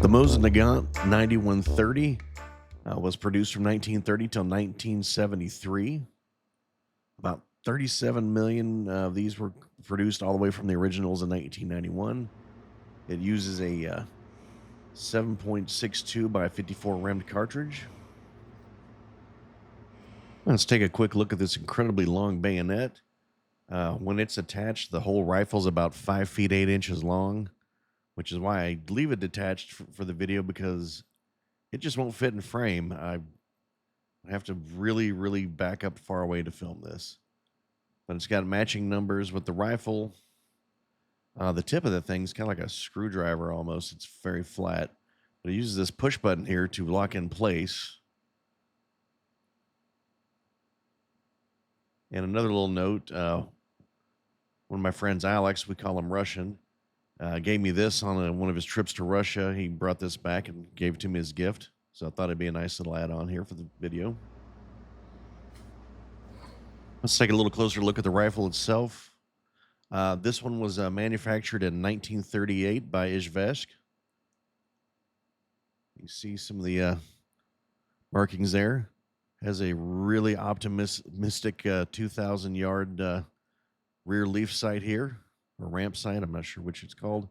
The Mosin Nagant M1891 was produced from 1930 till 1973. About 37 million of these were produced all the way from the originals in 1991. It uses a 7.62 by 54 rimmed cartridge. Let's take a quick look at this incredibly long bayonet. When it's attached, the whole rifle is about 5 feet 8 inches long, which is why I leave it detached for the video, because it just won't fit in frame. I have to really back up far away to film this. But it's got matching numbers with the rifle. The tip of the thing is kind of like a screwdriver almost. It's very flat. But it uses this push button here to lock in place. And another little note, one of my friends, Alex, we call him Russian, gave me this on one of his trips to Russia. He brought this back and gave it to me as a gift. So I thought it'd be a nice little add-on here for the video. Let's take a little closer look at the rifle itself. This one was manufactured in 1938 by Izhevsk. You see some of the markings there. Has a really optimistic 2,000-yard rear leaf sight here, or ramp sight. I'm not sure which it's called.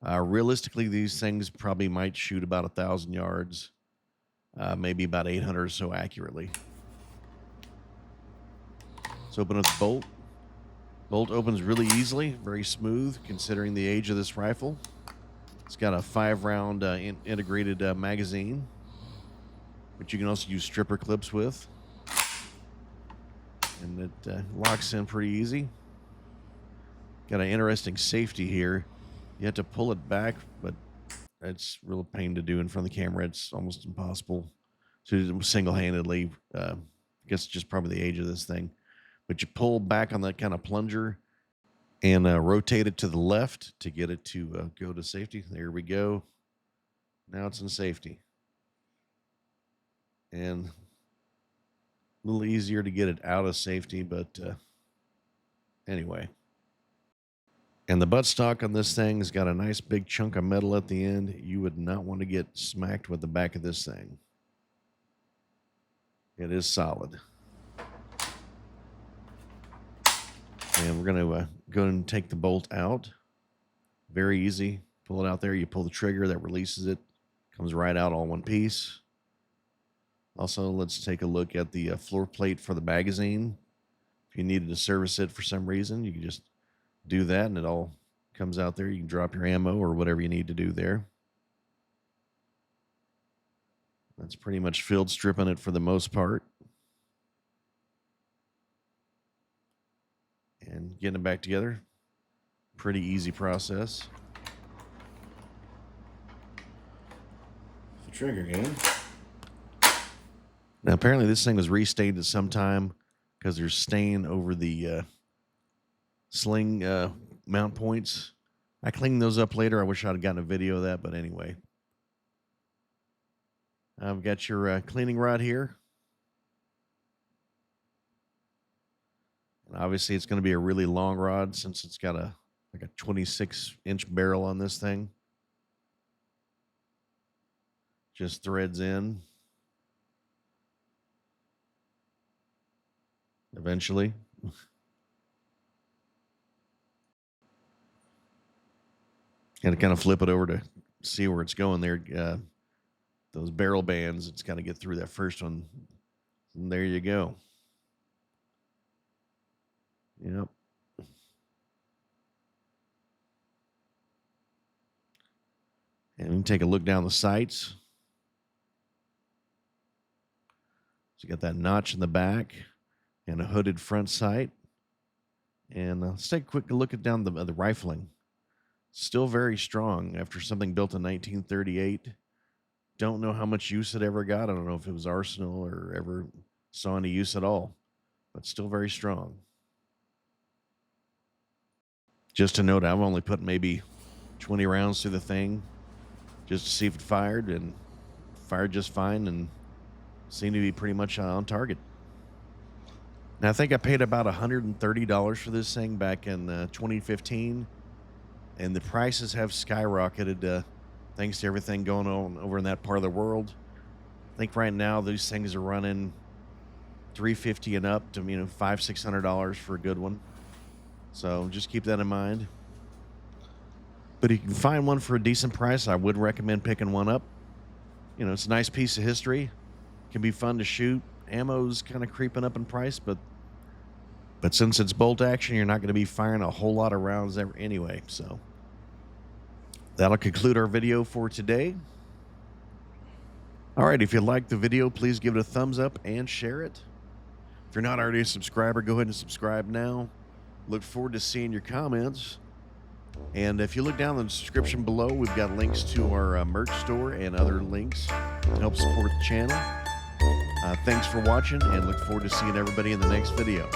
Realistically, these things probably might shoot about 1,000 yards, maybe about 800 or so accurately. Let's open up the bolt. Bolt opens really easily, very smooth considering the age of this rifle. It's got a 5-round integrated magazine, which you can also use stripper clips with. And it locks in pretty easy. Got an interesting safety here. You have to pull it back, but it's a real pain to do in front of the camera. It's almost impossible to do single-handedly. I guess just probably the age of this thing. But you pull back on that kind of plunger and rotate it to the left to get it to go to safety. There we go. Now it's in safety. And a little easier to get it out of safety, but anyway. And the buttstock on this thing has got a nice big chunk of metal at the end. You would not want to get smacked with the back of this thing. It is solid. And we're going to go and take the bolt out. Very easy. Pull it out there. You pull the trigger, that releases it. Comes right out all in one piece. Also, let's take a look at the floor plate for the magazine. If you needed to service it for some reason, you can just do that and it all comes out there. You can drop your ammo or whatever you need to do there. That's pretty much field stripping it for the most part. And getting it back together, pretty easy process. The trigger again. Now, apparently this thing was restained at some time because there's stain over the sling mount points. I cleaned those up later. I wish I'd have gotten a video of that, but anyway. I've got your cleaning rod here. And obviously it's going to be a really long rod since it's got like a 26-inch barrel on this thing. Just threads in. Eventually. And to kind of flip it over to see where it's going there. Those barrel bands, it's got to get through that first one. And there you go. Yep. And we can take a look down the sights. So you got that notch in the back and a hooded front sight. And let's take a quick look at down the rifling. Still very strong after something built in 1938. Don't know how much use it ever got. I don't know if it was arsenal or ever saw any use at all, but still very strong. Just to note, I've only put maybe 20 rounds through the thing just to see if it fired, and fired just fine and seemed to be pretty much on target. Now, I think I paid about $130 for this thing back in 2015, and the prices have skyrocketed thanks to everything going on over in that part of the world. I think right now these things are running $350 and up to $500-600 for a good one. So just keep that in mind. But if you can find one for a decent price, I would recommend picking one up. It's a nice piece of history. Can be fun to shoot. Ammo's kind of creeping up in price, but since it's bolt action, you're not going to be firing a whole lot of rounds ever anyway. So that'll conclude our video for today. All right, if you liked the video, please give it a thumbs up and share it. If you're not already a subscriber, go ahead and subscribe now. Look forward to seeing your comments. And if you look down in the description below, we've got links to our merch store and other links to help support the channel. Thanks for watching, and look forward to seeing everybody in the next video.